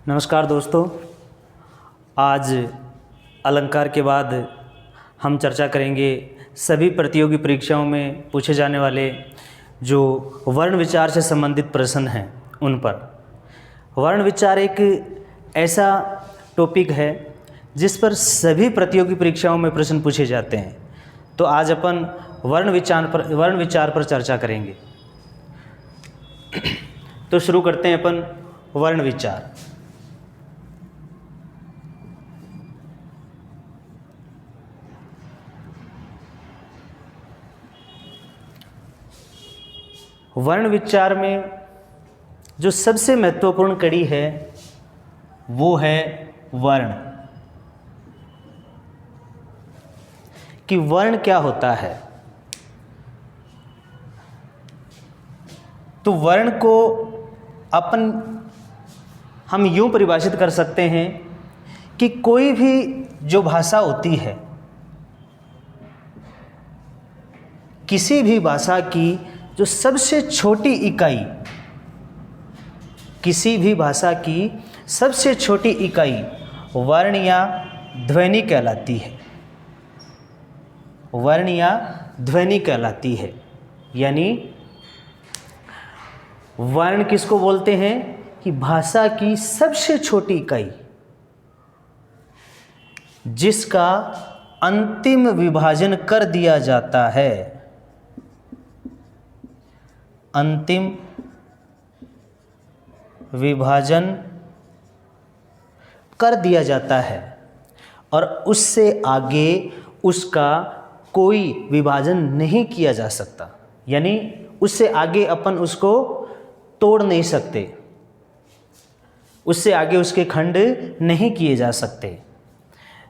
नमस्कार दोस्तों। आज अलंकार के बाद हम चर्चा करेंगे सभी प्रतियोगी परीक्षाओं में पूछे जाने वाले जो वर्ण विचार से संबंधित प्रश्न हैं उन पर। वर्ण विचार एक ऐसा टॉपिक है जिस पर सभी प्रतियोगी परीक्षाओं में प्रश्न पूछे जाते हैं। तो आज अपन वर्ण विचार पर चर्चा करेंगे। तो शुरू करते हैं अपन वर्ण विचार। वर्ण विचार में जो सबसे महत्वपूर्ण कड़ी है वो है वर्ण, कि वर्ण क्या होता है। तो वर्ण को हम यूं परिभाषित कर सकते हैं कि कोई भी जो भाषा होती है, किसी भी भाषा की जो सबसे छोटी इकाई, किसी भी भाषा की सबसे छोटी इकाई वर्ण या ध्वनि कहलाती है। वर्ण या ध्वनि कहलाती है। यानी वर्ण किसको बोलते हैं कि भाषा की सबसे छोटी इकाई जिसका अंतिम विभाजन कर दिया जाता है, अंतिम विभाजन कर दिया जाता है और उससे आगे उसका कोई विभाजन नहीं किया जा सकता। यानी उससे आगे अपन उसको तोड़ नहीं सकते, उससे आगे उसके खंड नहीं किए जा सकते।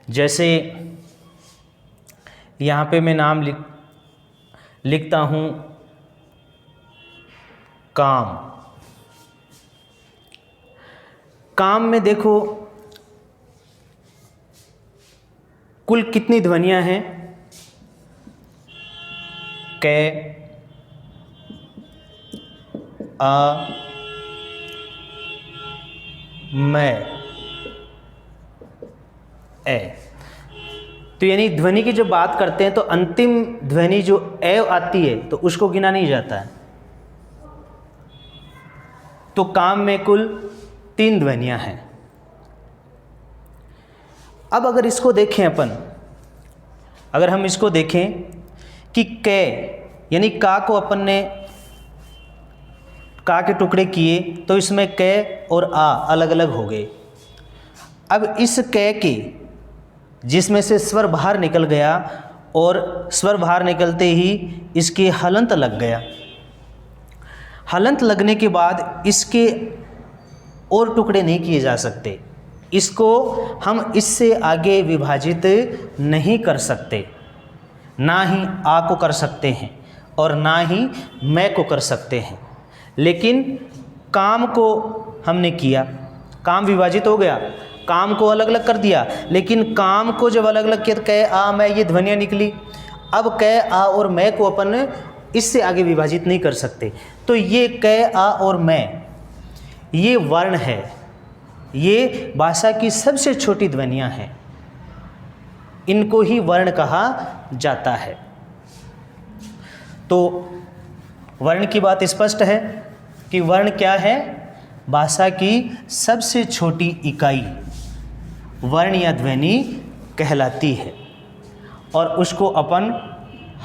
जैसे यहाँ पे मैं नाम लिखता हूँ काम। काम में देखो कुल कितनी ध्वनियां हैं? कै, आ, मैं, ए। तो यानी ध्वनि की जब बात करते हैं तो अंतिम ध्वनि जो ए आती है तो उसको गिना नहीं जाता है। तो काम में कुल 3 ध्वनियां हैं। अब अगर इसको देखें अगर हम इसको देखें कि कै यानी का को अपन ने का के टुकड़े किए तो इसमें कै और आ अलग अलग हो गए। अब इस कै के जिसमें से स्वर बाहर निकल गया और स्वर बाहर निकलते ही इसके हलंत लग गया। हलंत लगने के बाद इसके और टुकड़े नहीं किए जा सकते। इसको हम इससे आगे विभाजित नहीं कर सकते। ना ही आ को कर सकते हैं और ना ही मैं को कर सकते हैं। लेकिन काम को हमने किया, काम विभाजित हो गया, काम को अलग अलग कर दिया। लेकिन काम को जब अलग अलग किया तो कै आ मैं ये ध्वनियाँ निकली। अब कै आ और मैं को अपन इससे आगे विभाजित नहीं कर सकते। तो ये कै आ और मैं ये वर्ण है, ये भाषा की सबसे छोटी ध्वनियाँ हैं। इनको ही वर्ण कहा जाता है। तो वर्ण की बात स्पष्ट है कि वर्ण क्या है? भाषा की सबसे छोटी इकाई वर्ण या ध्वनि कहलाती है और उसको अपन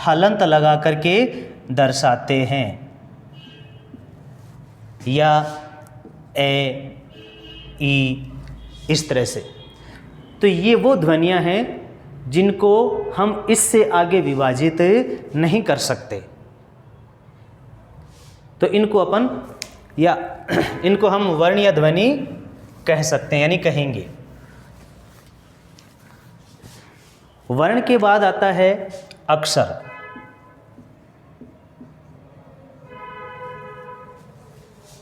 हलंत लगा करके दर्शाते हैं, या ए, ई, इस तरह से। तो ये वो ध्वनियाँ हैं जिनको हम इससे आगे विभाजित नहीं कर सकते। तो इनको अपन या इनको हम वर्ण या ध्वनि कह सकते हैं, यानी कहेंगे। वर्ण के बाद आता है अक्षर।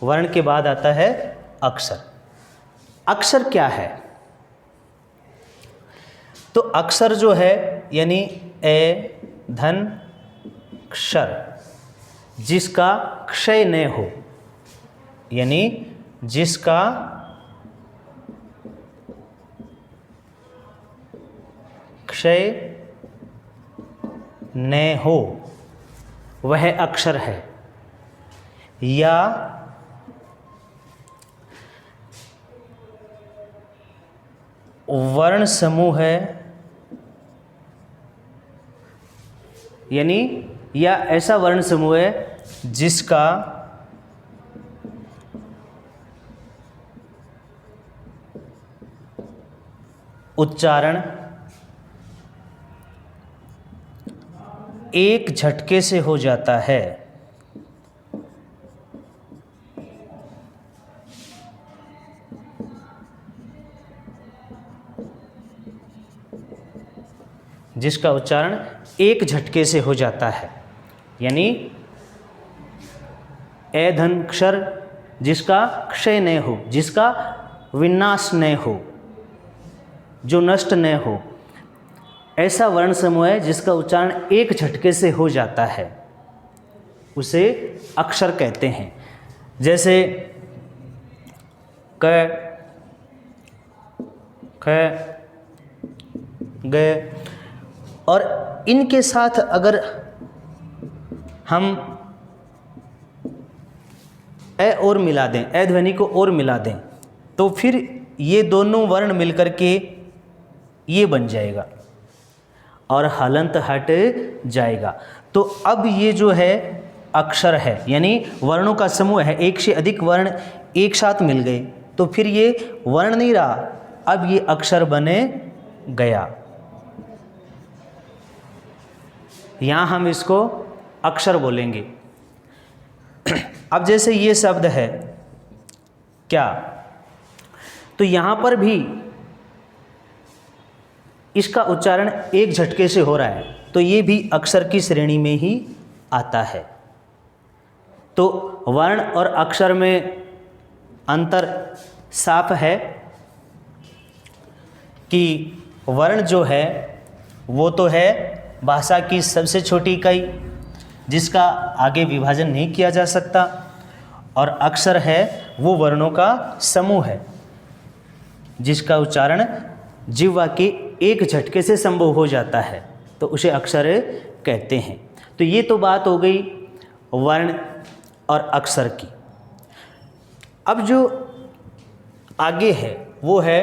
वर्ण के बाद आता है अक्षर। अक्षर क्या है? तो अक्षर जो है यानी ए धन क्षर, जिसका क्षय न हो, यानी जिसका क्षय न हो वह अक्षर है, या वर्ण समूह है, यानी या ऐसा वर्ण समूह है जिसका उच्चारण एक झटके से हो जाता है। जिसका उच्चारण एक झटके से हो जाता है, यानी ए धन अक्षर जिसका क्षय न हो, जिसका विनाश न हो, जो नष्ट न हो, ऐसा वर्ण समूह है जिसका उच्चारण एक झटके से हो जाता है, उसे अक्षर कहते हैं। जैसे क, ख, ग, और इनके साथ अगर हम ए और मिला दें, ए ध्वनि को और मिला दें, तो फिर ये दोनों वर्ण मिलकर के ये बन जाएगा और हलंत हट जाएगा। तो अब ये जो है अक्षर है, यानी वर्णों का समूह है, एक से अधिक वर्ण एक साथ मिल गए, तो फिर ये वर्ण नहीं रहा, अब ये अक्षर बने गया। यहाँ हम इसको अक्षर बोलेंगे। अब जैसे ये शब्द है क्या, तो यहाँ पर भी इसका उच्चारण एक झटके से हो रहा है, तो ये भी अक्षर की श्रेणी में ही आता है। तो वर्ण और अक्षर में अंतर साफ है कि वर्ण जो है वो तो है भाषा की सबसे छोटी इकाई जिसका आगे विभाजन नहीं किया जा सकता, और अक्षर है वो वर्णों का समूह है जिसका उच्चारण जिह्वा के एक झटके से संभव हो जाता है, तो उसे अक्षर कहते हैं। तो ये तो बात हो गई वर्ण और अक्षर की। अब जो आगे है वो है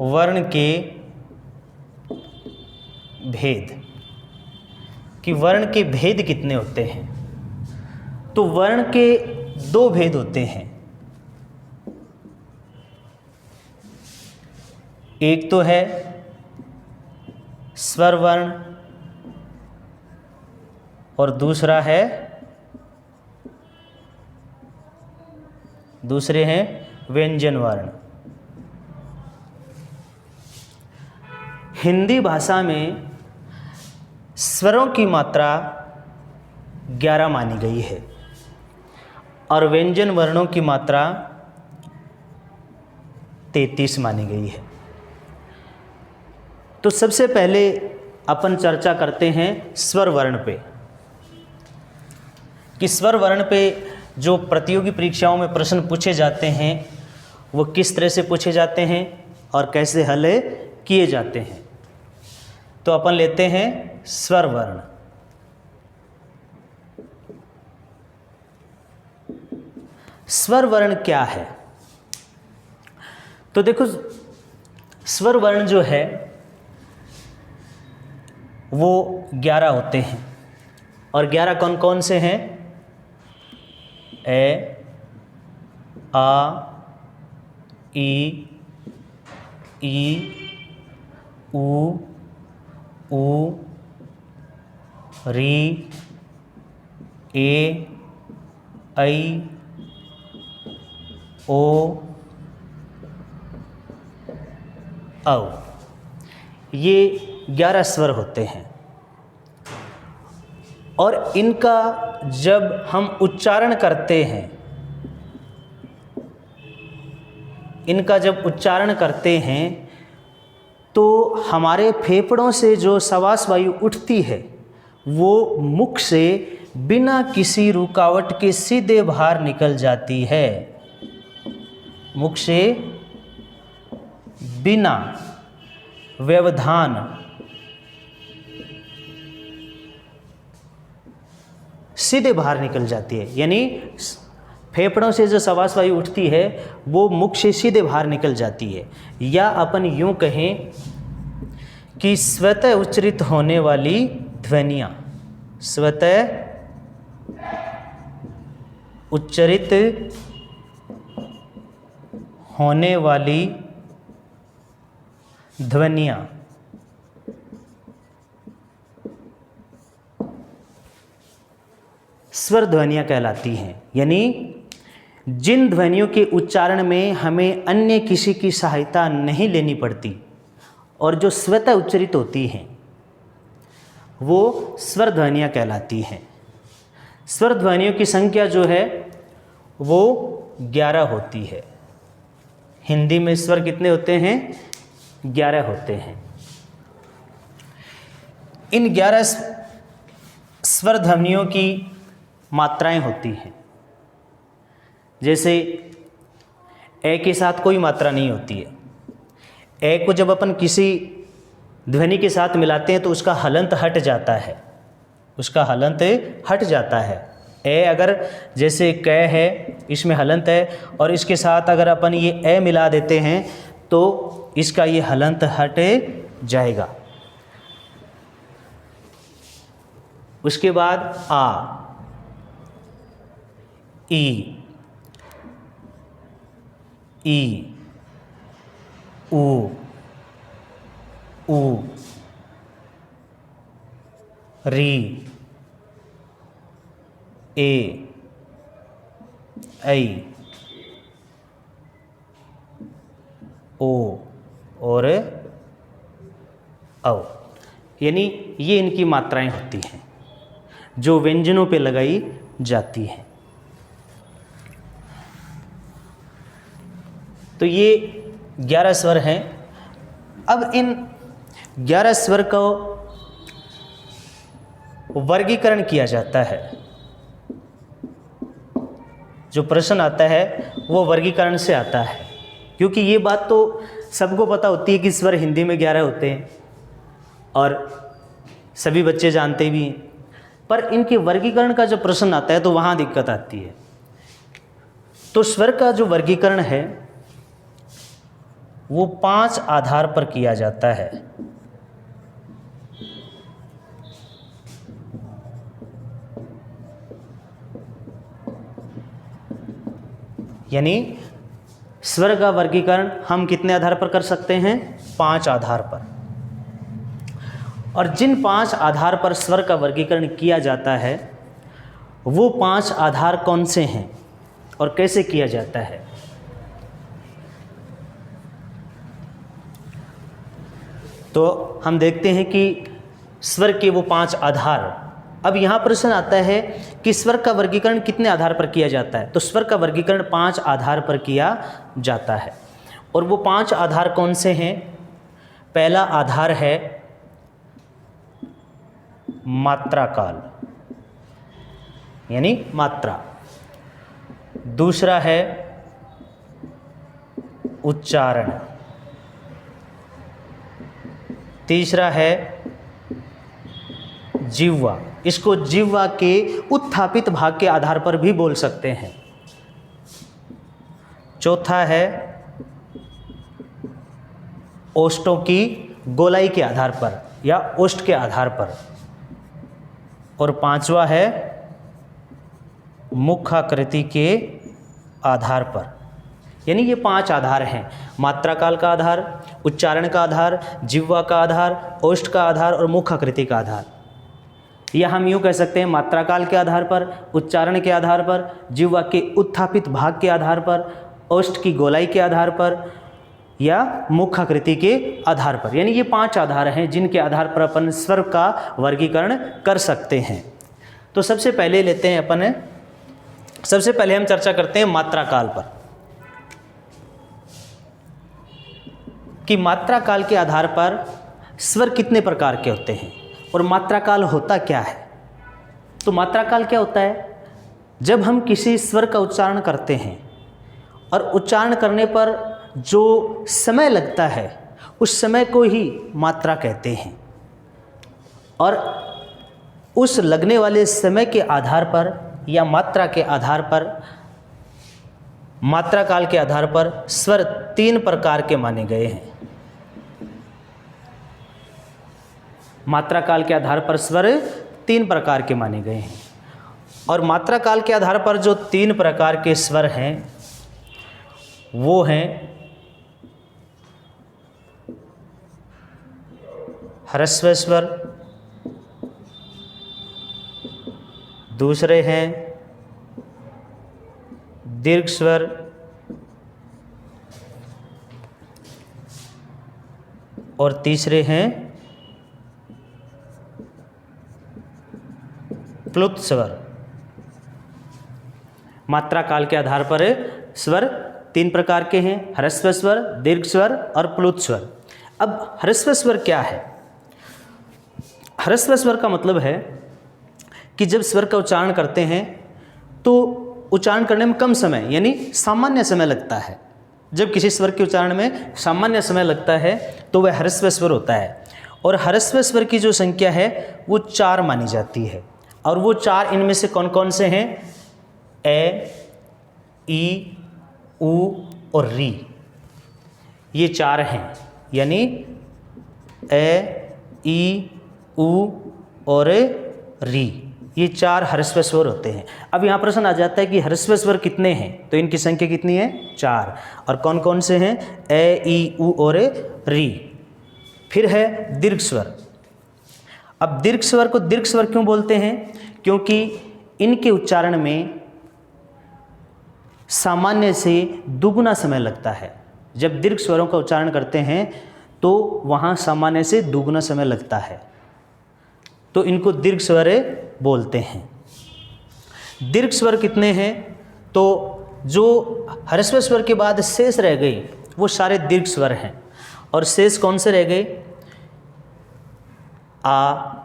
वर्ण के भेद, कि वर्ण के भेद कितने होते हैं। तो वर्ण के दो भेद होते हैं, एक तो है स्वर वर्ण और दूसरे हैं व्यंजन वर्ण। हिंदी भाषा में स्वरों की मात्रा 11 मानी गई है और व्यंजन वर्णों की मात्रा 33 मानी गई है। तो सबसे पहले अपन चर्चा करते हैं स्वर वर्ण पे, कि स्वर वर्ण पे जो प्रतियोगी परीक्षाओं में प्रश्न पूछे जाते हैं वो किस तरह से पूछे जाते हैं और कैसे हल किए जाते हैं। तो अपन लेते हैं स्वर वर्ण। स्वर वर्ण क्या है? तो देखो, स्वर वर्ण जो है वो 11 होते हैं, और 11 कौन कौन से हैं? ए, आ, ई, ऊ, री, ए, ऐ, ओ, औ। ये 11 स्वर होते हैं, और इनका जब हम उच्चारण करते हैं, तो हमारे फेफड़ों से जो श्वास वायु उठती है वो मुख से बिना किसी रुकावट के सीधे बाहर निकल जाती है। मुख से बिना व्यवधान सीधे बाहर निकल जाती है, यानी फेफड़ों से जो श्वास वायु उठती है वो मुख से सीधे बाहर निकल जाती है। या अपन यूं कहें कि स्वतः उच्चारित होने वाली ध्वनियाँ, स्वतः उच्चारित होने वाली ध्वनियाँ स्वर ध्वनियाँ कहलाती हैं। यानी जिन ध्वनियों के उच्चारण में हमें अन्य किसी की सहायता नहीं लेनी पड़ती और जो स्वतः उच्चारित होती हैं वो स्वर ध्वनियाँ कहलाती हैं। स्वर ध्वनियों की संख्या जो है वो 11 होती है। हिंदी में स्वर कितने होते हैं? 11 होते हैं। इन 11 स्वर ध्वनियों की मात्राएं होती हैं। जैसे ए के साथ कोई मात्रा नहीं होती है। ए को जब अपन किसी ध्वनि के साथ मिलाते हैं तो उसका हलंत हट जाता है, उसका हलंत हट जाता है। ए अगर जैसे क है, इसमें हलंत है और इसके साथ अगर अपन ये ए मिला देते हैं तो इसका ये हलंत हट जाएगा। उसके बाद आ, ई, ऊ, री, ए, ऐ, ओ और औ। यानी ये इनकी मात्राएं होती हैं जो व्यंजनों पे लगाई जाती हैं। तो ये 11 स्वर हैं। अब इन 11 स्वर का वर्गीकरण किया जाता है। जो प्रश्न आता है वो वर्गीकरण से आता है, क्योंकि ये बात तो सबको पता होती है कि स्वर हिंदी में 11 होते हैं और सभी बच्चे जानते भी हैं, पर इनके वर्गीकरण का जो प्रश्न आता है तो वहाँ दिक्कत आती है। तो स्वर का जो वर्गीकरण है वो 5 आधार पर किया जाता है। यानी स्वर का वर्गीकरण हम कितने आधार पर कर सकते हैं? 5 आधार पर। और जिन 5 आधार पर स्वर का वर्गीकरण किया जाता है वो 5 आधार कौन से हैं और कैसे किया जाता है? तो हम देखते हैं कि स्वर के वो 5 आधार। अब यहाँ प्रश्न आता है कि स्वर का वर्गीकरण कितने आधार पर किया जाता है? तो स्वर का वर्गीकरण 5 आधार पर किया जाता है। और वो 5 आधार कौन से हैं? पहला आधार है मात्रा काल, यानी मात्रा। दूसरा है उच्चारण। तीसरा है जिह्वा। इसको जिह्वा के उत्थापित भाग के आधार पर भी बोल सकते हैं। चौथा है ओष्ठों की गोलाई के आधार पर या ओष्ठ के आधार पर। और पांचवा है मुखाकृति के आधार पर। यानी ये 5 आधार हैं: मात्रा काल का आधार, उच्चारण का आधार, जिह्वा का आधार, ओष्ठ का आधार और मुखाकृति का आधार। या हम यूँ कह सकते हैं मात्रा काल के आधार पर, उच्चारण के आधार पर, जिह्वा के उत्थापित भाग के आधार पर, ओष्ठ की गोलाई के आधार पर या मुखाकृति के आधार पर। यानी ये 5 आधार हैं जिनके आधार पर अपन स्वर का वर्गीकरण कर सकते हैं। तो सबसे पहले लेते हैं अपन, सबसे पहले हम चर्चा करते हैं मात्रा काल पर कि मात्रा काल के आधार पर स्वर कितने प्रकार के होते हैं और मात्रा काल होता क्या है। तो मात्रा काल क्या होता है? जब हम किसी स्वर का उच्चारण करते हैं और उच्चारण करने पर जो समय लगता है उस समय को ही मात्रा कहते हैं। और उस लगने वाले समय के आधार पर या मात्रा के आधार पर, मात्रा काल के आधार पर स्वर 3 प्रकार के माने गए हैं। मात्रा काल के आधार पर स्वर 3 प्रकार के माने गए हैं। और मात्रा काल के आधार पर जो 3 प्रकार के स्वर हैं वो हैं ह्रस्व स्वर, दूसरे हैं दीर्घ स्वर, और तीसरे हैं प्लुत स्वर। मात्रा काल के आधार पर स्वर 3 प्रकार के हैं, ह्रस्व स्वर, दीर्घ स्वर और प्लुत स्वर। अब ह्रस्व स्वर क्या है? ह्रस्व स्वर का मतलब है कि जब स्वर का उच्चारण करते हैं तो उच्चारण करने में कम समय यानी सामान्य समय लगता है। जब किसी स्वर के उच्चारण में सामान्य समय लगता है तो वह ह्रस्व स्वर होता है। और ह्रस्व स्वर की जो संख्या है वो 4 मानी जाती है। और वो 4 इनमें से कौन कौन से हैं? ए, ई, उ और री। ये 4 हैं, यानी ए, ई, उ और री, ये 4 ह्रस्व स्वर होते हैं। अब यहाँ प्रश्न आ जाता है कि ह्रस्व स्वर कितने हैं? तो इनकी संख्या कितनी है? 4। और कौन कौन से हैं? ए, ई, उ और री। फिर है दीर्घ स्वर। अब दीर्घ स्वर को दीर्घ स्वर क्यों बोलते हैं? क्योंकि इनके उच्चारण में सामान्य से दुगुना समय लगता है। जब दीर्घ स्वरों का उच्चारण करते हैं तो वहाँ सामान्य से दुगुना समय लगता है, तो इनको दीर्घ स्वर बोलते हैं। दीर्घ स्वर कितने हैं? तो जो ह्रस्व स्वर के बाद शेष रह गए वो सारे दीर्घ स्वर हैं। और शेष कौन से रह गए? आ,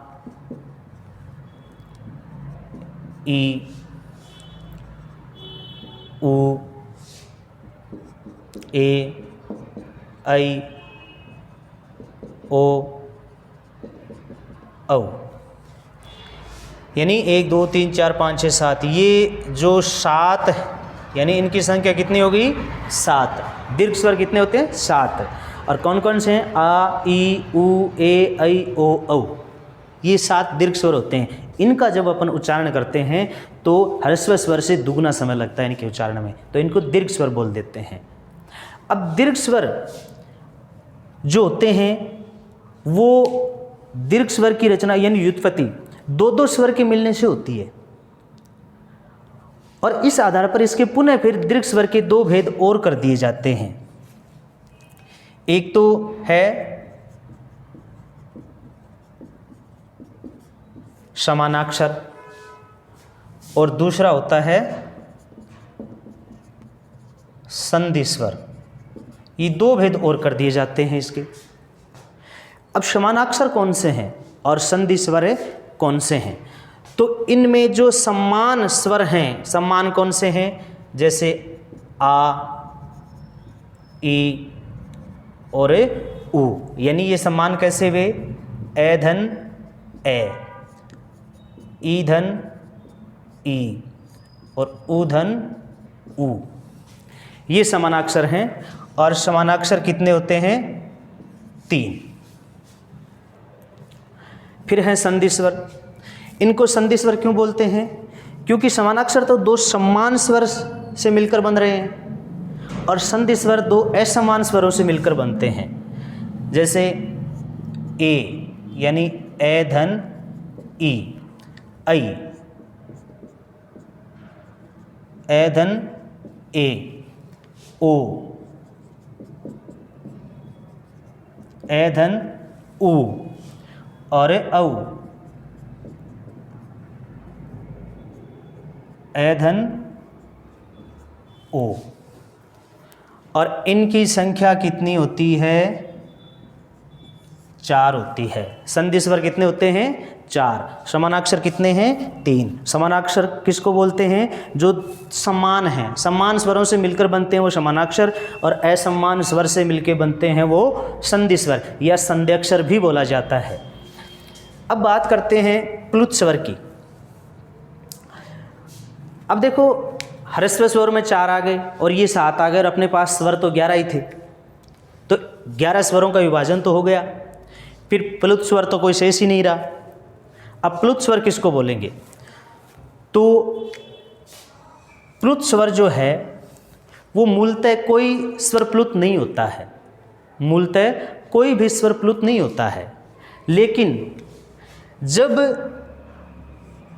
ई, उ, ए, ऐ, ओ, औ। यानी 1 2 3 4 5 6 7, ये जो 7 यानी इनकी संख्या कितनी होगी? 7। दीर्घ स्वर कितने होते हैं? 7। और कौन कौन से हैं? आ, ई, उ, ए, ऐ, ओ, औ। ये 7 दीर्घ स्वर होते हैं। इनका जब अपन उच्चारण करते हैं तो ह्रस्व स्वर से दुगना समय लगता है इनके उच्चारण में, तो इनको दीर्घ स्वर बोल देते हैं। अब दीर्घ स्वर जो होते हैं वो दीर्घ स्वर की रचना यानी व्युत्पत्ति 2-2 स्वर के मिलने से होती है। और इस आधार पर इसके पुनः फिर दीर्घ स्वर के 2 भेद और कर दिए जाते हैं। एक तो है समानाक्षर और दूसरा होता है संधि स्वर। ये 2 भेद और कर दिए जाते हैं इसके। अब समानाक्षर कौन से हैं और संधि स्वर कौन से हैं? तो इनमें जो समान स्वर हैं, समान कौन से हैं? जैसे आ, ई और उ, यानी ये समान कैसे हुए? ए धन ए, ई धन ई और उ धन उ, ये समानाक्षर हैं। और समानाक्षर कितने होते हैं? 3। फिर हैं संधि स्वर। इनको संधि स्वर क्यों बोलते हैं? क्योंकि समानाक्षर तो 2 समान स्वर से मिलकर बन रहे हैं और संधि स्वर 2 असमान स्वरों से मिलकर बनते हैं। जैसे ए यानी ए धन ई, ऐ, ए धन ए, ओ, ए धन उ और औ, ए धन ओ। और इनकी संख्या कितनी होती है? 4 होती है। संधि स्वर कितने होते हैं? 4। समानाक्षर कितने हैं? 3। समानाक्षर किसको बोलते हैं? जो समान हैं, समान स्वरों से मिलकर बनते हैं वो समानाक्षर, और असमान स्वर से मिलकर बनते हैं वो संधि स्वर या संध्यक्षर भी बोला जाता है। अब बात करते हैं प्लुत स्वर की। अब देखो ह्रस्व स्वर में 4 आ गए और ये 7 आ गए, और अपने पास स्वर तो 11 ही थे, तो 11 स्वरों का विभाजन तो हो गया। फिर प्लुत स्वर तो कोई शेष ही नहीं रहा। अब प्लुत स्वर किसको बोलेंगे? तो प्लुत स्वर जो है वो मूलतः कोई स्वर प्लुत नहीं होता है, मूलतः कोई भी स्वर प्लुत नहीं होता है। लेकिन जब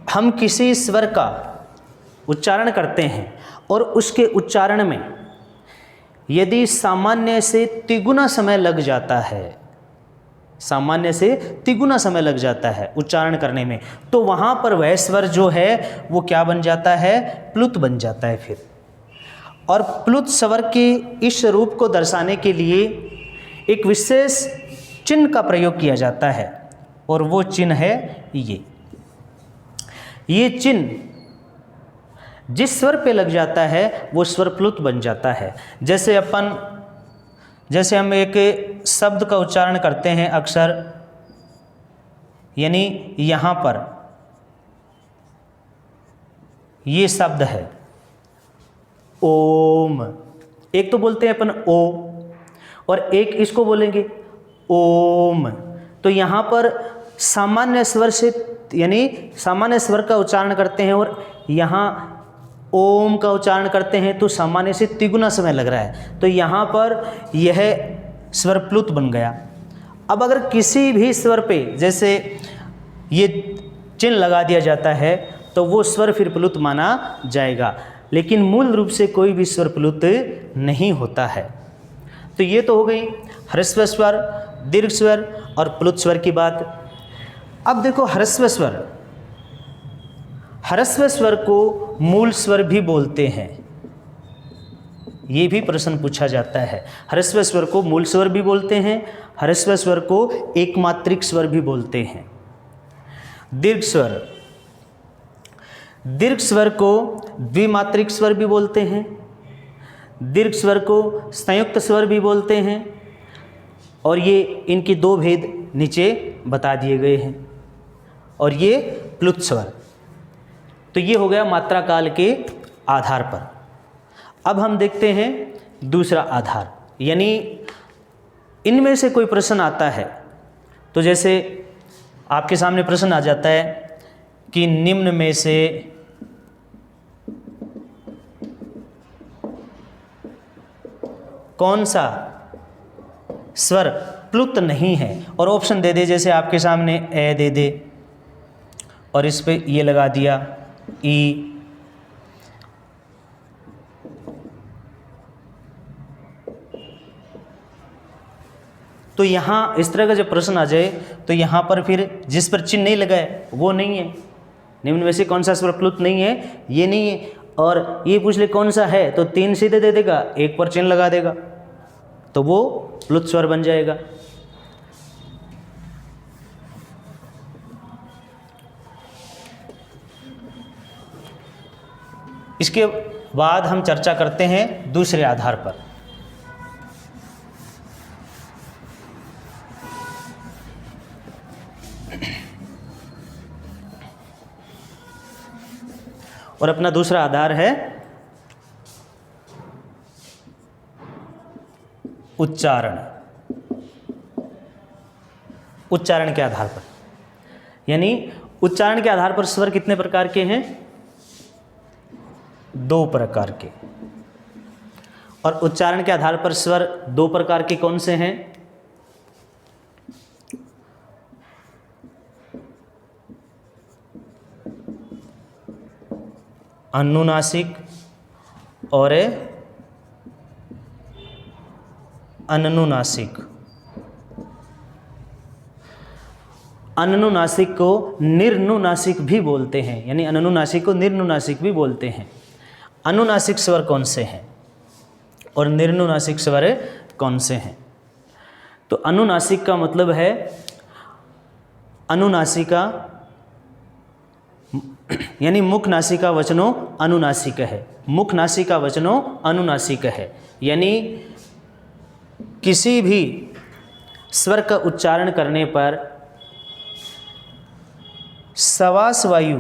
हम किसी स्वर का उच्चारण करते हैं और उसके उच्चारण में यदि सामान्य से तिगुना समय लग जाता है, सामान्य से तिगुना समय लग जाता है उच्चारण करने में, तो वहाँ पर वह स्वर जो है वो क्या बन जाता है? प्लुत बन जाता है फिर। और प्लुत स्वर के इस रूप को दर्शाने के लिए एक विशेष चिन्ह का प्रयोग किया जाता है, और वो चिन्ह है ये चिन्ह जिस स्वर पे लग जाता है वो स्वर प्लुत बन जाता है। जैसे हम एक शब्द का उच्चारण करते हैं अक्सर, यानी यहाँ पर ये शब्द है ओम, एक तो बोलते हैं अपन ओ और एक इसको बोलेंगे ओम। तो यहाँ पर सामान्य स्वर से, यानी सामान्य स्वर का उच्चारण करते हैं और यहाँ ओम का उच्चारण करते हैं, तो सामान्य से तिगुना समय लग रहा है, तो यहाँ पर यह स्वर प्लुत बन गया। अब अगर किसी भी स्वर पे जैसे ये चिन्ह लगा दिया जाता है तो वो स्वर फिर प्लुत माना जाएगा, लेकिन मूल रूप से कोई भी स्वर प्लुत नहीं होता है। तो ये तो हो गई ह्रस्व स्वर, दीर्घ स्वर और प्लुत स्वर की बात। अब देखो ह्रस्व स्वर, ह्रस्व स्वर को मूल स्वर भी बोलते हैं, ये भी प्रश्न पूछा जाता है। ह्रस्व स्वर को मूल स्वर भी बोलते हैं, ह्रस्व स्वर को एकमात्रिक स्वर भी बोलते हैं। दीर्घ स्वर, दीर्घ स्वर को द्विमात्रिक स्वर भी बोलते हैं, दीर्घ स्वर को संयुक्त स्वर भी बोलते हैं, और ये इनके 2 भेद नीचे बता दिए गए हैं। और ये प्लुत स्वर। तो ये हो गया मात्रा काल के आधार पर। अब हम देखते हैं दूसरा आधार, यानी इनमें से कोई प्रश्न आता है तो जैसे आपके सामने प्रश्न आ जाता है कि निम्न में से कौन सा स्वर प्लुत नहीं है, और ऑप्शन दे दे, जैसे आपके सामने ए दे दे और इस पे ये लगा दिया ई, तो यहाँ इस तरह का जब प्रश्न आ जाए तो यहाँ पर फिर जिस पर चिन्ह नहीं लगा है वो नहीं है। निम्न में से कौन सा स्वर प्लुत नहीं है, ये नहीं है। और ये पूछ ले कौन सा है तो 3 सीधे दे देगा, एक पर चिन्ह लगा देगा, तो वो प्लुत स्वर बन जाएगा। इसके बाद हम चर्चा करते हैं दूसरे आधार पर। और अपना दूसरा आधार है उच्चारण। उच्चारण के आधार पर, यानी उच्चारण के आधार पर स्वर कितने प्रकार के हैं? 2 प्रकार के। और उच्चारण के आधार पर स्वर 2 प्रकार के कौन से हैं? अनुनासिक और अनुनासिक। अनुनासिक को निर्नुनासिक भी बोलते हैं, यानी अनुनासिक को निर्नुनासिक भी बोलते हैं। अनुनासिक स्वर कौन से हैं और निर्नुनासिक स्वर कौन से हैं? तो अनुनासिक का मतलब है अनुनासिका, यानी मुख नासिका वचनों अनुनासिक है। मुख नासिका वचनों अनुनासिक है, यानी किसी भी स्वर का उच्चारण करने पर सवास वायु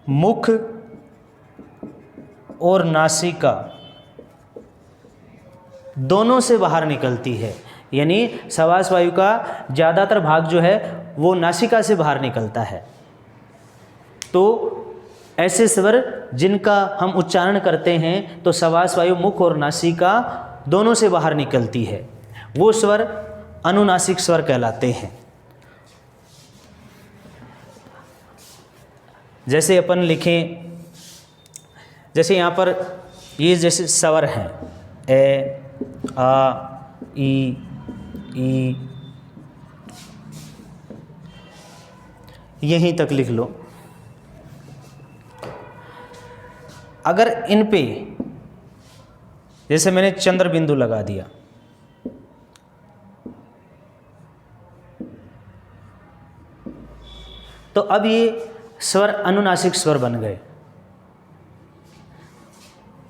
मुख और नासिका दोनों से बाहर निकलती है। यानी सवास वायु का ज़्यादातर भाग जो है वो नासिका से बाहर निकलता है। तो ऐसे स्वर जिनका हम उच्चारण करते हैं तो सवास वायु मुख और नासिका दोनों से बाहर निकलती है, वो स्वर अनुनासिक स्वर कहलाते हैं। जैसे अपन लिखें, जैसे यहाँ पर ये जैसे स्वर हैं ए, आ, ई, यहीं तक लिख लो। अगर इन पे जैसे मैंने चंद्र बिंदु लगा दिया, तो अब ये स्वर अनुनासिक स्वर बन गए।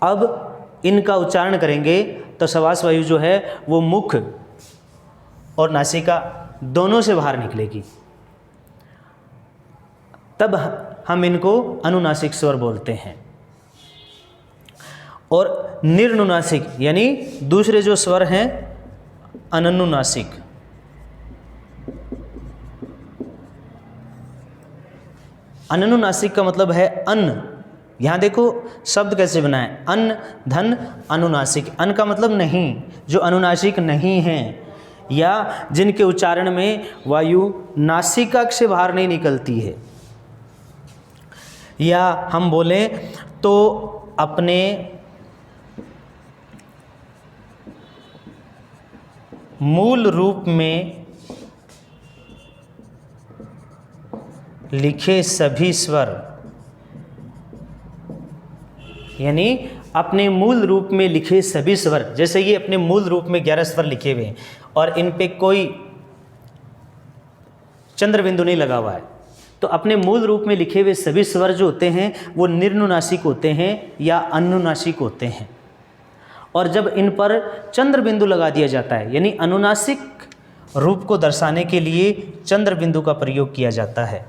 अब इनका उच्चारण करेंगे तो सवास वायु जो है वो मुख और नासिका दोनों से बाहर निकलेगी, तब हम इनको अनुनासिक स्वर बोलते हैं। और निर्नुनासिक यानी दूसरे जो स्वर हैं अनुनासिक, अनुनासिक का मतलब है अन्न। यहाँ देखो शब्द कैसे बना है, अन्न धन अनुनासिक। अन्न का मतलब नहीं, जो अनुनासिक नहीं हैं या जिनके उच्चारण में वायु नासिका से बाहर नहीं निकलती है। या हम बोलें तो अपने मूल रूप में लिखे सभी स्वर, यानी अपने मूल रूप में लिखे सभी स्वर, जैसे ये अपने मूल रूप में 11 स्वर लिखे हुए हैं और इन पे कोई चंद्र बिंदु नहीं लगा हुआ है, तो अपने मूल रूप में लिखे हुए सभी स्वर जो होते हैं वो निर्नुनासिक होते हैं या अनुनासिक होते हैं। और जब इन पर चंद्र बिंदु लगा दिया जाता है, यानी अनुनासिक रूप को दर्शाने के लिए चंद्र बिंदु का प्रयोग किया जाता है,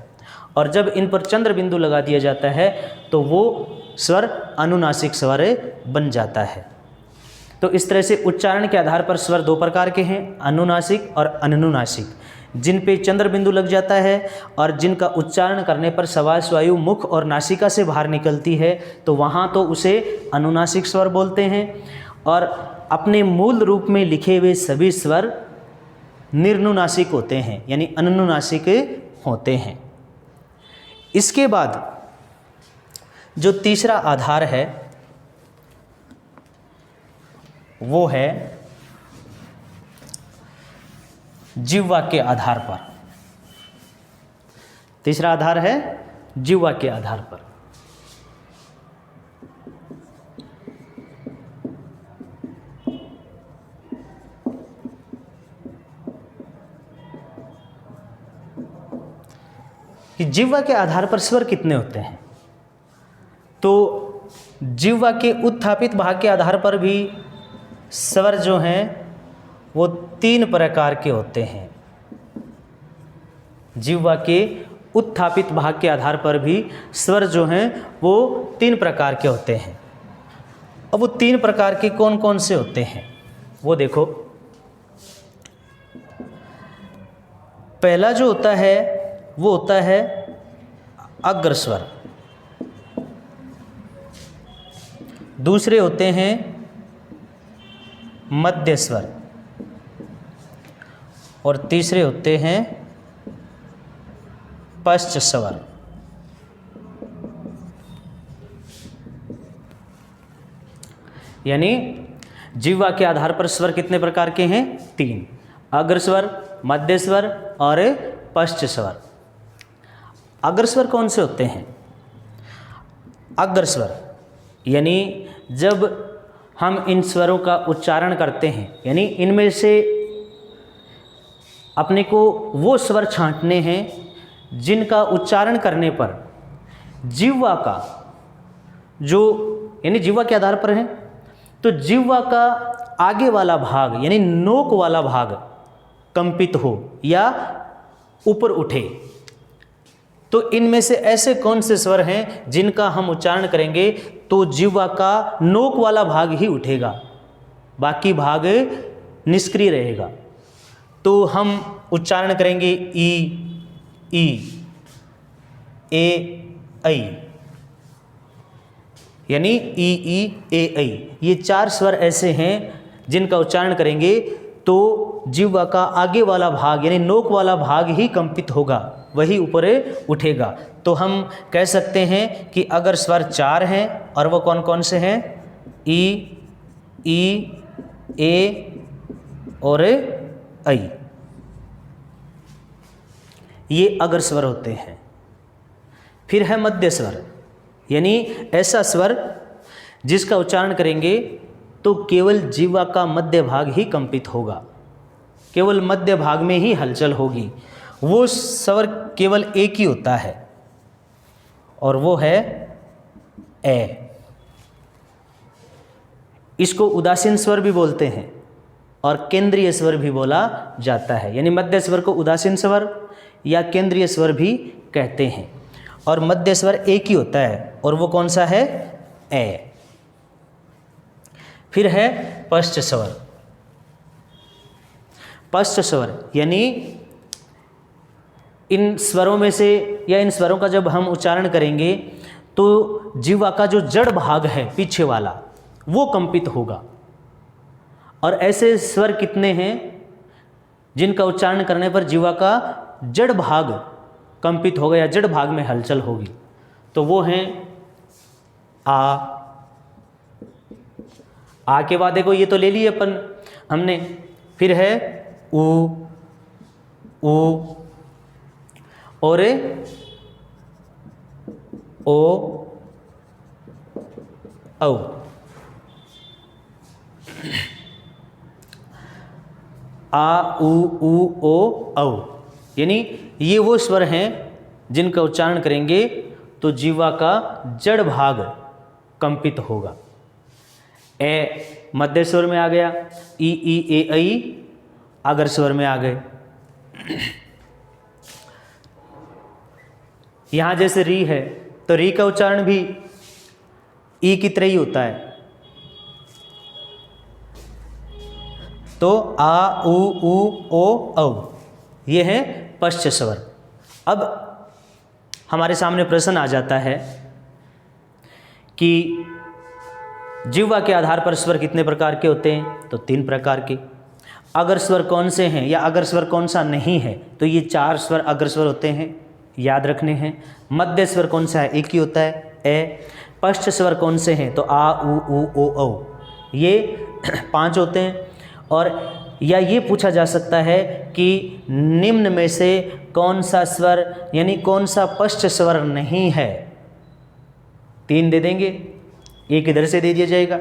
और जब इन पर चंद्र बिंदु लगा दिया जाता है तो वो स्वर अनुनासिक स्वर बन जाता है। तो इस तरह से उच्चारण के आधार पर स्वर दो प्रकार के हैं, अनुनासिक और अनुनासिक। जिन पे चंद्र बिंदु लग जाता है और जिनका उच्चारण करने पर सवास वायु मुख और नासिका से बाहर निकलती है, तो वहाँ तो उसे अनुनासिक स्वर बोलते हैं। और अपने मूल रूप में लिखे हुए सभी स्वर निर्नुनासिक होते हैं, यानी अनुनासिक होते हैं। इसके बाद जो तीसरा आधार है वो है जिह्वा के आधार पर। तीसरा आधार है जिह्वा के आधार पर। कि जिह्वा के आधार पर स्वर कितने होते हैं, तो जिह्वा के उत्थापित भाग के आधार पर भी स्वर जो हैं वो 3 प्रकार के होते हैं। जिह्वा के उत्थापित भाग के आधार पर भी स्वर जो हैं वो 3 प्रकार के होते हैं। अब वो 3 प्रकार के कौन कौन से होते हैं वो देखो। पहला जो होता है वो होता है अग्र स्वर, दूसरे होते हैं मध्य स्वर और तीसरे होते हैं पश्च स्वर। यानी जिह्वा के आधार पर स्वर कितने प्रकार के हैं? 3, अग्र स्वर, मध्य स्वर और पश्च स्वर। अग्र स्वर कौन से होते हैं? अग्र स्वर यानी जब हम इन स्वरों का उच्चारण करते हैं, यानी इनमें से अपने को वो स्वर छांटने हैं जिनका उच्चारण करने पर जिह्वा का जो, यानी जिह्वा के आधार पर है, तो जिह्वा का आगे वाला भाग यानी नोक वाला भाग कंपित हो या ऊपर उठे। तो इनमें से ऐसे कौन से स्वर हैं जिनका हम उच्चारण करेंगे तो जिह्वा का नोक वाला भाग ही उठेगा, बाकी भाग निष्क्रिय रहेगा। तो हम उच्चारण करेंगे ई, ए, ऐ, यानी ई, ए, ऐ। ये 4 स्वर ऐसे हैं जिनका उच्चारण करेंगे तो जिह्वा का आगे वाला भाग यानी नोक वाला भाग ही कंपित होगा, वही ऊपर उठेगा। तो हम कह सकते हैं कि अगर स्वर 4 हैं और वो कौन कौन से हैं, ई, ए और ऐ, ये अगर स्वर होते हैं। फिर है मध्य स्वर, यानी ऐसा स्वर जिसका उच्चारण करेंगे तो केवल जिह्वा का मध्य भाग ही कंपित होगा, केवल मध्य भाग में ही हलचल होगी। वो स्वर केवल एक ही होता है और वो है ए। इसको उदासीन स्वर भी बोलते हैं और केंद्रीय स्वर भी बोला जाता है, यानी मध्य स्वर को उदासीन स्वर या केंद्रीय स्वर भी कहते हैं। और मध्य स्वर एक ही होता है और वो कौन सा है, ए। फिर है पश्च स्वर। पश्च स्वर यानी इन स्वरों में से या इन स्वरों का जब हम उच्चारण करेंगे तो जिह्वा का जो जड़ भाग है पीछे वाला वो कंपित होगा। और ऐसे स्वर कितने हैं जिनका उच्चारण करने पर जिह्वा का जड़ भाग कंपित होगा या जड़ भाग में हलचल होगी, तो वो हैं आ के बाद देखो ये तो ले लिए अपन हमने। फिर है ऊ और ओ औ। आ उ ओ औ, यानी ये वो स्वर हैं जिनका उच्चारण करेंगे तो जिह्वा का जड़ भाग कंपित होगा। ए मध्य स्वर में आ गया, ई, ए, ऐ आगर स्वर में आ गए। यहाँ जैसे री है तो री का उच्चारण भी ई की तरह ही होता है। तो आ उ ओ औ ये है पश्च स्वर। अब हमारे सामने प्रश्न आ जाता है कि जिह्वा के आधार पर स्वर कितने प्रकार के होते हैं, तो 3 प्रकार के। अगर स्वर कौन से हैं या अगर स्वर कौन सा नहीं है, तो ये 4 स्वर अगर स्वर होते हैं, याद रखने हैं। मध्य स्वर कौन सा है, एक ही होता है, ए। पश्च स्वर कौन से हैं, तो आ उ ओ औ, ये 5 होते हैं। और या ये पूछा जा सकता है कि निम्न में से कौन सा स्वर यानी कौन सा पश्च स्वर नहीं है, 3 दे देंगे, एक इधर से दे दिया जाएगा।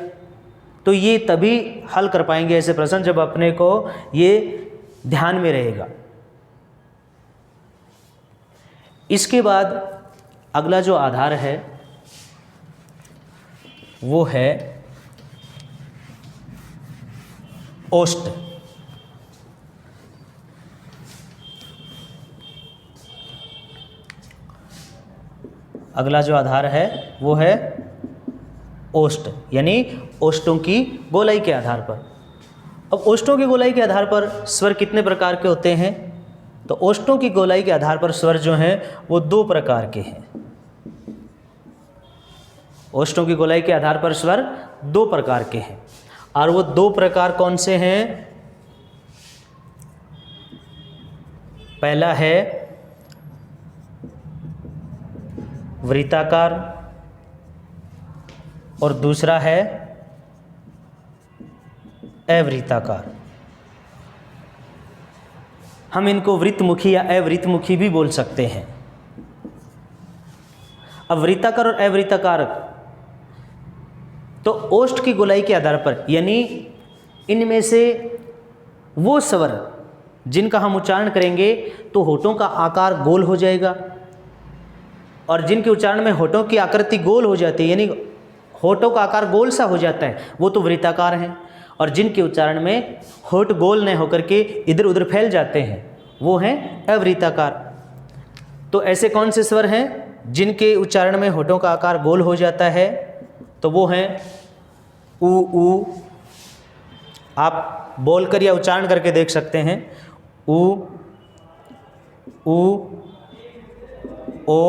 तो ये तभी हल कर पाएंगे ऐसे प्रश्न जब अपने को ये ध्यान में रहेगा। इसके बाद अगला जो आधार है वो है ओष्ठ। अगला जो आधार है वो है ओष्ठ, यानी ओष्ठों की गोलाई के आधार पर। अब ओष्ठों की गोलाई के आधार पर स्वर कितने प्रकार के होते हैं, तो ओष्ठों की गोलाई के आधार पर स्वर जो हैं वो 2 प्रकार के हैं। ओष्ठों की गोलाई के आधार पर स्वर 2 प्रकार के हैं, और वो 2 प्रकार कौन से हैं? पहला है वृत्ताकार और दूसरा है अवृत्ताकार। हम इनको वृत्तमुखी या अवृत्तमुखी भी बोल सकते हैं। अब वृत्ताकार और अवृत्ताकार तो ओष्ठ की गोलाई के आधार पर, यानी इनमें से वो स्वर जिनका हम उच्चारण करेंगे तो होठों का आकार गोल हो जाएगा, और जिनके उच्चारण में होठों की आकृति गोल हो जाती है, यानी होठों का आकार गोल सा हो जाता है, वो तो वृत्ताकार हैं। और जिनके उच्चारण में होठ गोल न होकर के इधर उधर फैल जाते हैं, वो हैं अवृत्ताकार। तो ऐसे कौन से स्वर हैं जिनके उच्चारण में होठों का आकार गोल हो जाता है? तो वो हैं उ ऊ। आप बोलकर या उच्चारण करके देख सकते हैं। उ ऊ ओ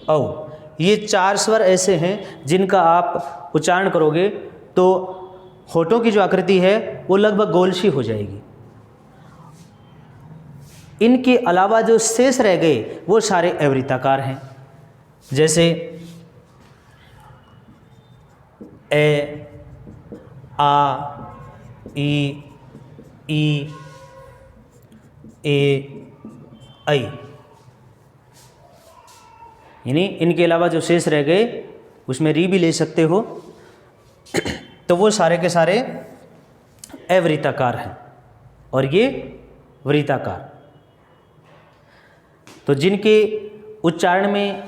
औ। ये 4 स्वर ऐसे हैं जिनका आप उच्चारण करोगे तो होठों की जो आकृति है वो लगभग गोल सी हो जाएगी। इनके अलावा जो शेष रह गए वो सारे अवृत्ताकार हैं, जैसे ए, आ, ई, ए, ऐ। यानी इनके अलावा जो शेष रह गए उसमें री भी ले सकते हो, तो वो सारे के सारे अवृत्ताकार हैं और ये वृत्ताकार। तो जिनके उच्चारण में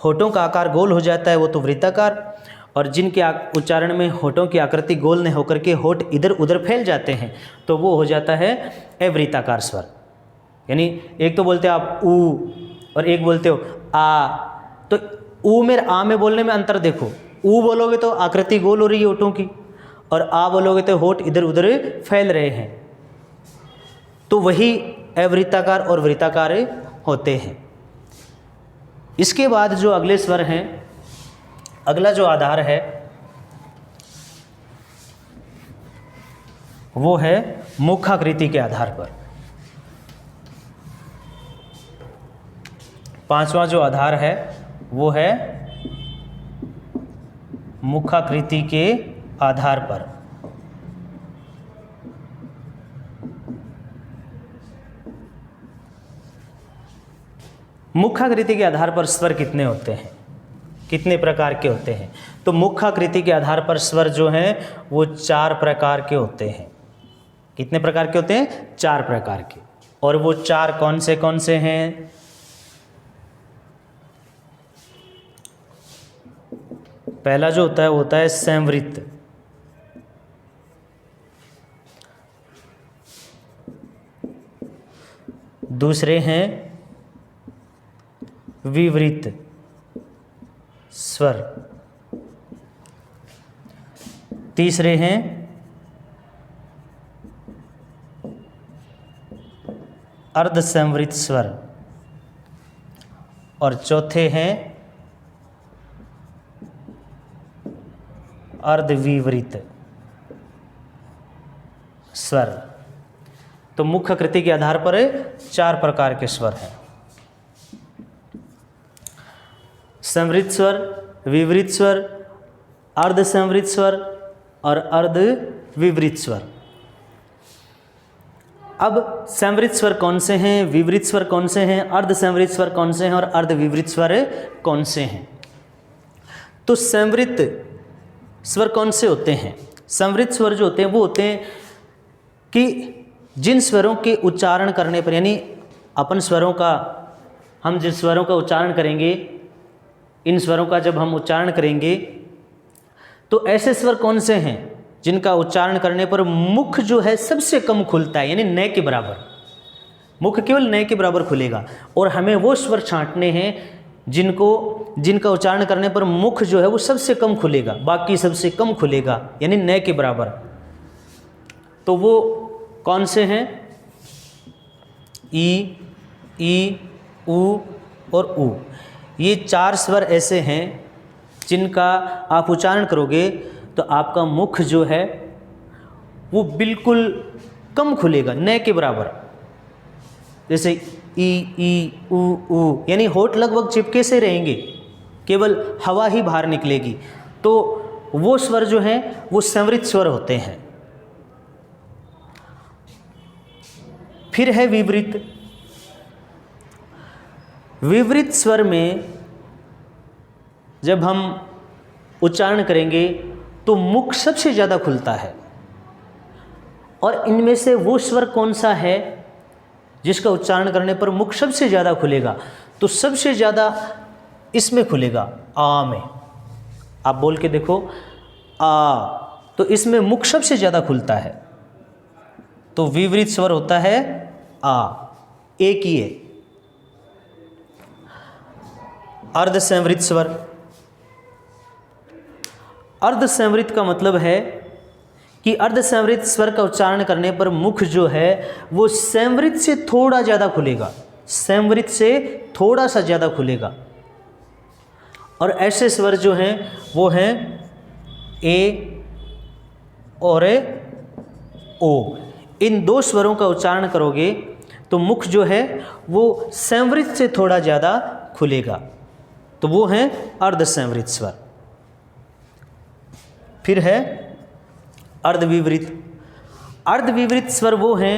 होठों का आकार गोल हो जाता है वो तो वृत्ताकार, और जिनके उच्चारण में होठों की आकृति गोल न होकर के होठ इधर उधर फैल जाते हैं तो वो हो जाता है अवृत्ताकार स्वर। यानी एक तो बोलते हो आप ऊ और एक बोलते हो आ, तो ऊ में आ में बोलने में अंतर देखो। ऊ बोलोगे तो आकृति गोल हो रही है होठों की, और आ बोलोगे तो होठ इधर उधर फैल रहे हैं, तो वही अवृत्ताकार और वृत्ताकार होते हैं। इसके बाद जो अगले स्वर हैं, अगला जो आधार है वो है मुखाकृति के आधार पर। 5वां जो आधार है वो है मुखाकृति के आधार पर। मुखाकृति के आधार पर स्वर कितने होते हैं, कितने प्रकार के होते हैं? तो मुखाकृति के आधार पर स्वर जो हैं वो 4 प्रकार के होते हैं। कितने प्रकार के होते हैं? 4 प्रकार के। और वो 4 कौन से हैं? पहला जो होता है वो होता है संवृत्त, दूसरे हैं विवृत स्वर, तीसरे हैं अर्धसंवृत स्वर, और चौथे हैं अर्धविवृत स्वर। तो मुखाकृति के आधार पर 4 प्रकार के स्वर हैं। संवृत स्वर, विवृत स्वर, अर्धसंवृत स्वर और अर्धविवृत स्वर। अब संवृत स्वर कौन से हैं, विवृत स्वर कौन से हैं, अर्धसंवृत स्वर कौन से हैं और अर्धविवृत स्वर कौन से हैं? तो संवृत स्वर कौन से होते हैं? संवृत स्वर जो होते हैं वो होते हैं कि जिन स्वरों के उच्चारण करने पर, यानी अपन स्वरों का, हम जिन स्वरों का उच्चारण करेंगे, इन स्वरों का जब हम उच्चारण करेंगे तो ऐसे स्वर कौन से हैं जिनका उच्चारण करने पर मुख जो है सबसे कम खुलता है, यानी न के बराबर, मुख केवल न के बराबर खुलेगा। और हमें वो स्वर छांटने हैं जिनका उच्चारण करने पर मुख जो है वो सबसे कम खुलेगा, बाकी सबसे कम खुलेगा, यानी न के बराबर। तो वो कौन से हैं? ई, ऊ और ऊ। ये 4 स्वर ऐसे हैं जिनका आप उच्चारण करोगे तो आपका मुख जो है वो बिल्कुल कम खुलेगा, न के बराबर। जैसे ई, ऊ, यानी होठ लगभग चिपके से रहेंगे, केवल हवा ही बाहर निकलेगी। तो वो स्वर जो हैं वो संवृत स्वर होते हैं। फिर है विवृत। विवृत स्वर में जब हम उच्चारण करेंगे तो मुख सबसे ज़्यादा खुलता है। और इनमें से वो स्वर कौन सा है जिसका उच्चारण करने पर मुख सबसे ज़्यादा खुलेगा? तो सबसे ज़्यादा इसमें खुलेगा, आ में। आप बोल के देखो, आ, तो इसमें मुख सबसे ज़्यादा खुलता है। तो विवृत स्वर होता है आ, एक ही है। अर्ध संवृत स्वर, अर्ध संवृत का मतलब है कि अर्ध संवृत स्वर का उच्चारण करने पर मुख जो है वो संवृत से थोड़ा ज़्यादा खुलेगा, संवृत से थोड़ा सा ज़्यादा खुलेगा। और ऐसे स्वर जो हैं वो हैं ए और ओ। इन दो स्वरों का उच्चारण करोगे तो मुख जो है वो संवृत से थोड़ा ज़्यादा खुलेगा, तो वो हैं अर्ध संवृत स्वर। फिर है अर्धविवृत। अर्धविवृत स्वर वो हैं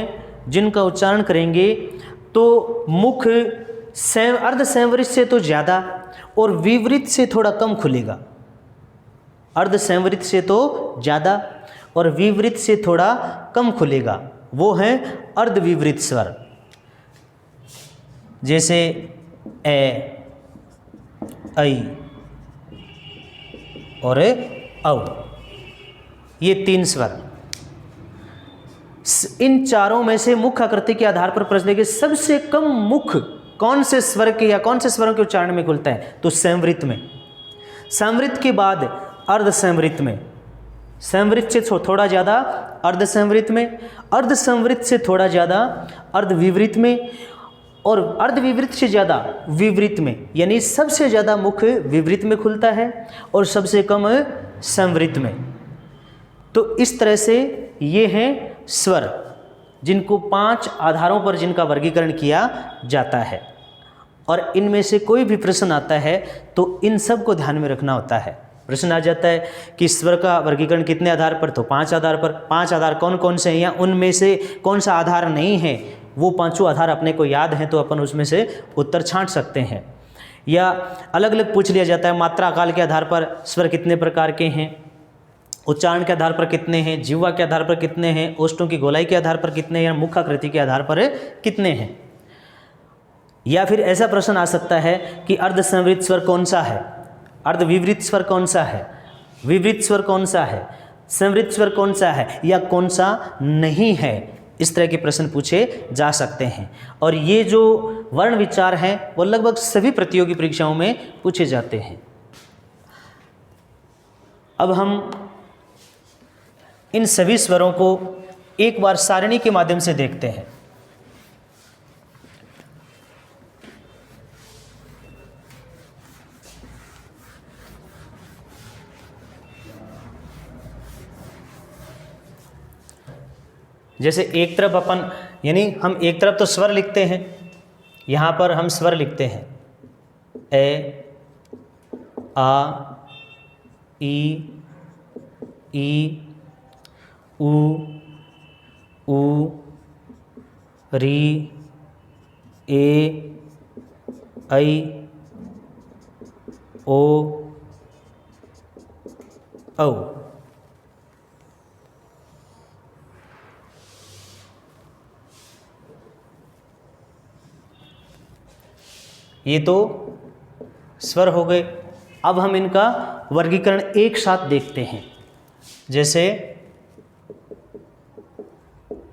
जिनका उच्चारण करेंगे तो मुख अर्ध संवृत से तो ज़्यादा और विवृत से थोड़ा कम खुलेगा। अर्ध संवृत से तो ज़्यादा और विवृत से थोड़ा कम खुलेगा, वो हैं अर्धविवृत स्वर। जैसे ए, ऐ और औ, ये तीन स्वर। इन चारों में से मुख आकृति के आधार पर प्रश्न है कि सबसे कम मुख कौन से स्वर के या कौन से स्वरों के उच्चारण में खुलता है? तो संवृत में। संवृत के बाद अर्ध संवृत में, संवृत से थोड़ा ज़्यादा अर्ध संवृत में, अर्ध संवृत से थोड़ा ज़्यादा अर्ध विवृत में, और अर्ध विवृत से ज़्यादा विवृत में। यानी सबसे ज़्यादा मुख विवृत में खुलता है और सबसे कम संवृत में। तो इस तरह से ये हैं स्वर जिनको 5 आधारों पर जिनका वर्गीकरण किया जाता है। और इनमें से कोई भी प्रश्न आता है तो इन सब को ध्यान में रखना होता है। प्रश्न आ जाता है कि स्वर का वर्गीकरण कितने आधार पर? तो 5 आधार पर। 5 आधार कौन कौन से हैं या उनमें से कौन सा आधार नहीं है? वो 5 आधार अपने को याद हैं तो अपन उसमें से उत्तर छांट सकते हैं। या अलग अलग पूछ लिया जाता है, मात्रा काल के आधार पर स्वर कितने प्रकार के हैं, उच्चारण के आधार पर कितने हैं, जिह्वा के आधार पर कितने हैं, ओष्ठों की गोलाई के आधार पर कितने हैं, या मुखाकृति के आधार पर कितने हैं। या फिर ऐसा प्रश्न आ सकता है कि अर्ध संवृत स्वर कौन सा है, अर्ध विवृत स्वर कौन सा है, विवृत स्वर कौन सा है, संवृत स्वर कौन सा है या कौन सा नहीं है। इस तरह के प्रश्न पूछे जा सकते हैं। और ये जो वर्ण विचार हैं वो लगभग सभी प्रतियोगी परीक्षाओं में पूछे जाते हैं। अब हम इन सभी स्वरों को एक बार सारणी के माध्यम से देखते हैं। जैसे एक तरफ अपन, यानी हम एक तरफ तो स्वर लिखते हैं, यहाँ पर हम स्वर लिखते हैं ए, आ, ई, उ, री, ए, ऐ, ओ, औ। ये तो स्वर हो गए। अब हम इनका वर्गीकरण एक साथ देखते हैं। जैसे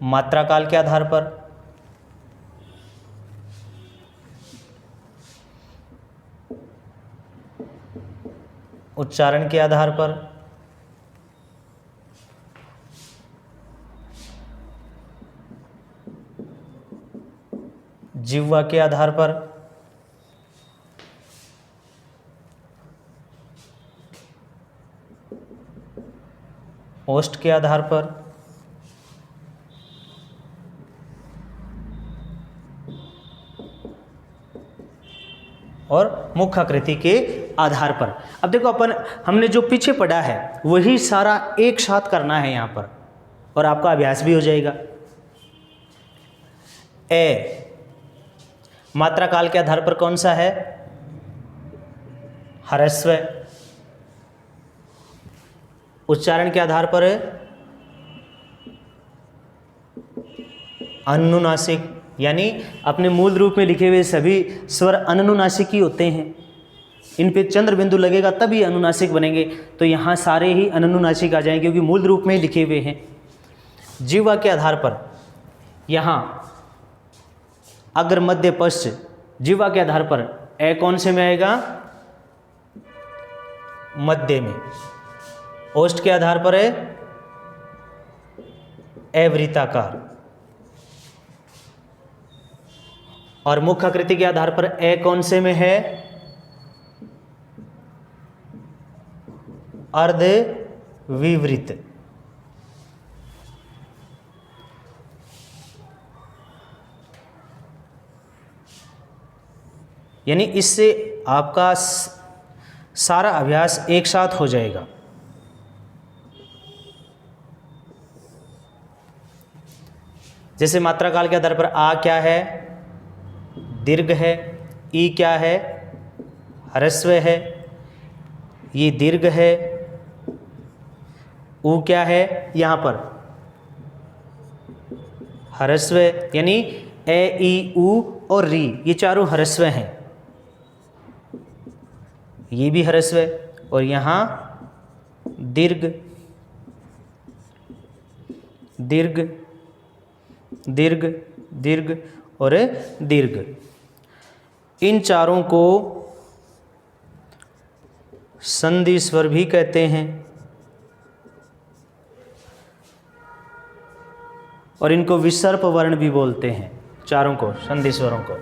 मात्रा काल के आधार पर, उच्चारण के आधार पर, जिह्वा के आधार पर, ओष्ठ के आधार पर, और मुखाकृति के आधार पर। अब देखो अपन हमने जो पीछे पढ़ा है वही सारा एक साथ करना है यहाँ पर, और आपका अभ्यास भी हो जाएगा। ए मात्रा काल के आधार पर कौन सा है? ह्रस्व। उच्चारण के आधार पर अनुनासिक, यानी अपने मूल रूप में लिखे हुए सभी स्वर अनुनासिक ही होते हैं। इन पे चंद्र बिंदु लगेगा तब ये अनुनासिक बनेंगे। तो यहाँ सारे ही अनुनासिक आ जाएंगे क्योंकि मूल रूप में लिखे हुए हैं। जिह्वा के आधार पर यहाँ अग्र मध्य पश्च, जिह्वा के आधार पर ए कौन से में आएगा? मध्य में। ओष्ठ के आधार पर है अवृत्ताकार, और मुख आकृति के आधार पर ए कौन से में है? अर्ध विवृत। यानी इससे आपका सारा अभ्यास एक साथ हो जाएगा। जैसे मात्रा काल के आधार पर आ क्या है? दीर्घ है। ई क्या है? ह्रस्व है, ये दीर्घ है। ऊ क्या है? यहाँ पर ह्रस्व, यानी ए ई ऊ और री ये चारों ह्रस्व हैं, ये भी ह्रस्व है। और यहाँ दीर्घ दीर्घ दीर्घ दीर्घ और दीर्घ, इन चारों को संधि स्वर भी कहते हैं और इनको विसर्प वर्ण भी बोलते हैं, चारों को, संधि स्वरों को।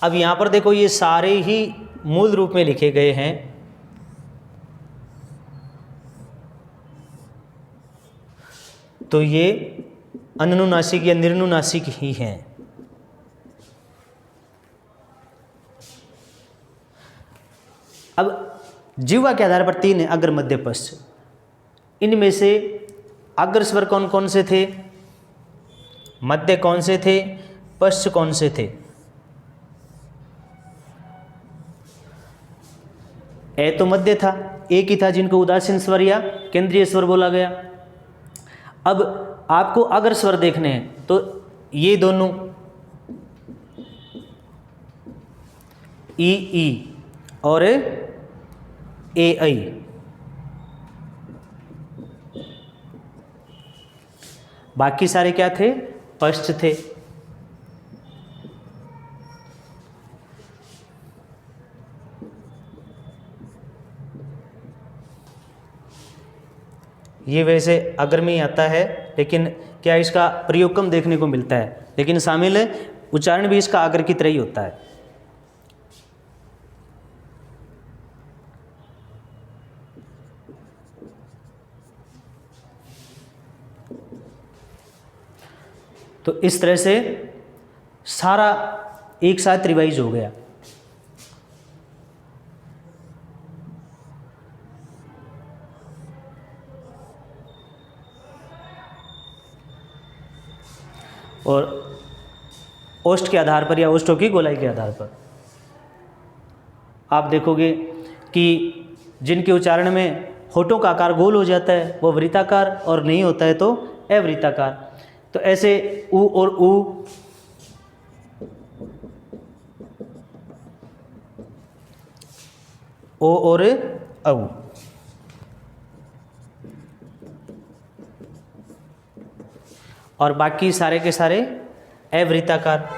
अब यहाँ पर देखो ये सारे ही मूल रूप में लिखे गए हैं। तो ये अनुनासिक या निर्नुनासिक ही हैं। अब जिह्वा के आधार पर 3 है, अग्र मध्य पश्च। इनमें से अग्र स्वर कौन कौन से थे? मध्य कौन से थे? पश्च कौन से थे? ए तो मध्य था, एक ही था जिनको उदासीन स्वर या केंद्रीय स्वर बोला गया। अब आपको अग्र स्वर देखने हैं तो ये दोनों ई और ए आई, बाकी सारे क्या थे? पश्च थे। ये वैसे अग्र में ही आता है, लेकिन क्या इसका प्रयोग कम देखने को मिलता है, लेकिन शामिल उच्चारण भी इसका अग्र की तरह ही होता है। तो इस तरह से सारा एक साथ रिवाइज हो गया। और ओष्ठ के आधार पर या ओष्ठों की गोलाई के आधार पर आप देखोगे कि जिनके उच्चारण में होठों का आकार गोल हो जाता है वो वृत्ताकार, और नहीं होता है तो अवृत्ताकार। तो ऐसे उ और उ, ओ और औ, और बाकी सारे के सारे अवृत्ताकार।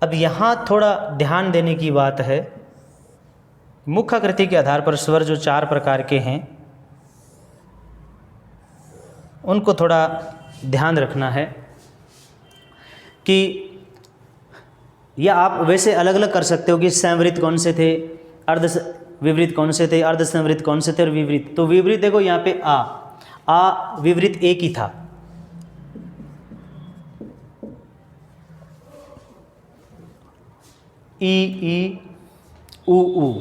अब यहाँ थोड़ा ध्यान देने की बात है, मुख आकृति के आधार पर स्वर जो 4 प्रकार के हैं उनको थोड़ा ध्यान रखना है कि या आप वैसे अलग अलग कर सकते हो कि संवृत कौन से थे, अर्ध विवृत कौन से थे, अर्ध संवृत कौन से थे और विवृत। तो विवृत देखो यहाँ पे आ विवृत एक ही था। ई ऊ ऊ,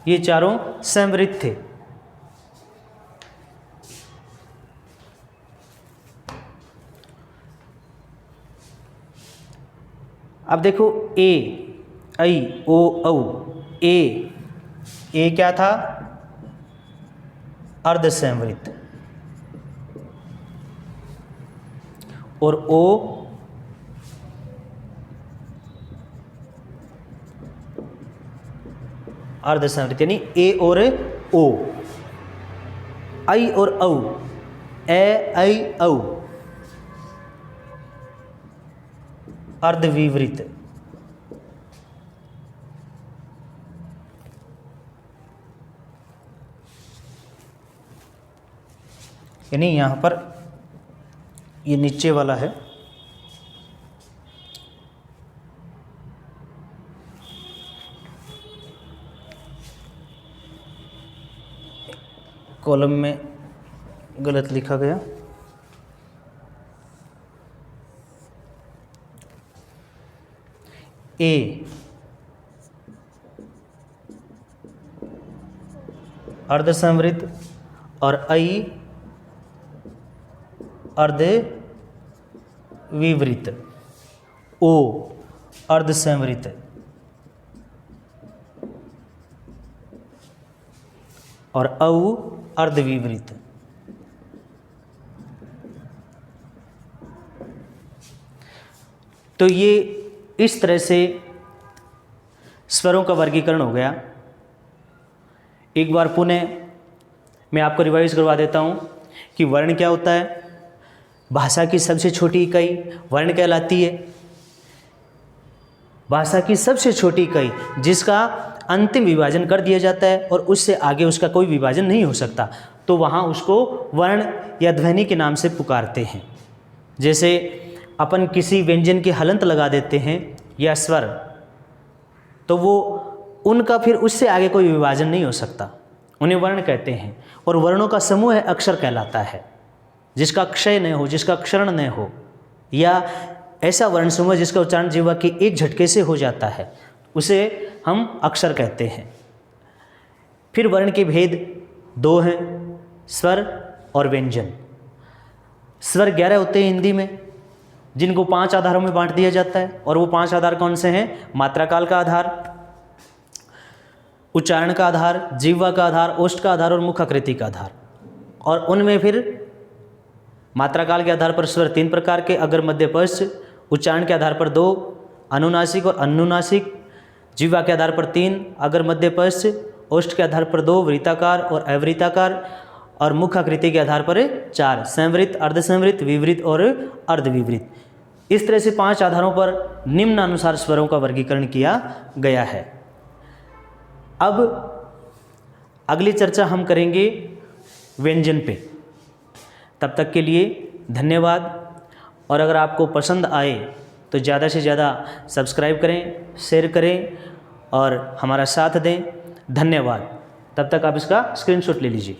ये चारों संवृत थे। अब देखो ए, ऐ, ओ, औ। ए क्या था? अर्धसंवृत। और ओ अर्धसंवृत, यानी ए और ओ। ऐ और औ, ए, ऐ, औ अर्धविवृत। यानी यहां पर ये नीचे वाला है, कॉलम में गलत लिखा गया। ए अर्धसंवृत और ऐ अर्धविवृत, ओ अर्धसंवृत और औ अर्धविवृत। तो ये इस तरह से स्वरों का वर्गीकरण हो गया। एक बार पुनः मैं आपको रिवाइज करवा देता हूँ कि वर्ण क्या होता है। भाषा की सबसे छोटी इकाई वर्ण कहलाती है। भाषा की सबसे छोटी इकाई जिसका अंतिम विभाजन कर दिया जाता है और उससे आगे उसका कोई विभाजन नहीं हो सकता, तो वहाँ उसको वर्ण या ध्वनि के नाम से पुकारते हैं। जैसे अपन किसी व्यंजन के हलंत लगा देते हैं या स्वर, तो वो उनका फिर उससे आगे कोई विभाजन नहीं हो सकता, उन्हें वर्ण कहते हैं। और वर्णों का समूह है अक्षर कहलाता है, जिसका क्षय न हो, जिसका क्षरण न हो, या ऐसा वर्ण समूह जिसका उच्चारण जीवा के एक झटके से हो जाता है, उसे हम अक्षर कहते हैं। फिर वर्ण के भेद दो हैं, स्वर और व्यंजन। स्वर 11 होते हैं हिंदी में, जिनको 5 आधारों में बांट दिया जाता है। और वो 5 आधार कौन से हैं? मात्रा काल का आधार, उच्चारण का आधार, जिह्वा का आधार, ओष्ठ का आधार और मुख आकृति का आधार। और उनमें फिर मात्रा काल के आधार पर स्वर 3 प्रकार के, अगर मध्य पश्च। उच्चारण के आधार पर 2, अनुनासिक और अनुनासिक। जिह्वा के आधार पर 3, अगर मध्य पश्च। ओष्ठ के आधार पर 2, वृत्ताकार और अवृत्ताकार। और मुख आकृति के आधार पर 4, संवृत, अर्धसंवृत, विवृत और अर्धविवृत। इस तरह से 5 आधारों पर निम्नानुसार स्वरों का वर्गीकरण किया गया है। अब अगली चर्चा हम करेंगे व्यंजन पे। तब तक के लिए धन्यवाद। और अगर आपको पसंद आए तो ज़्यादा से ज़्यादा सब्सक्राइब करें, शेयर करें और हमारा साथ दें। धन्यवाद। तब तक आप इसका स्क्रीनशॉट ले लीजिए।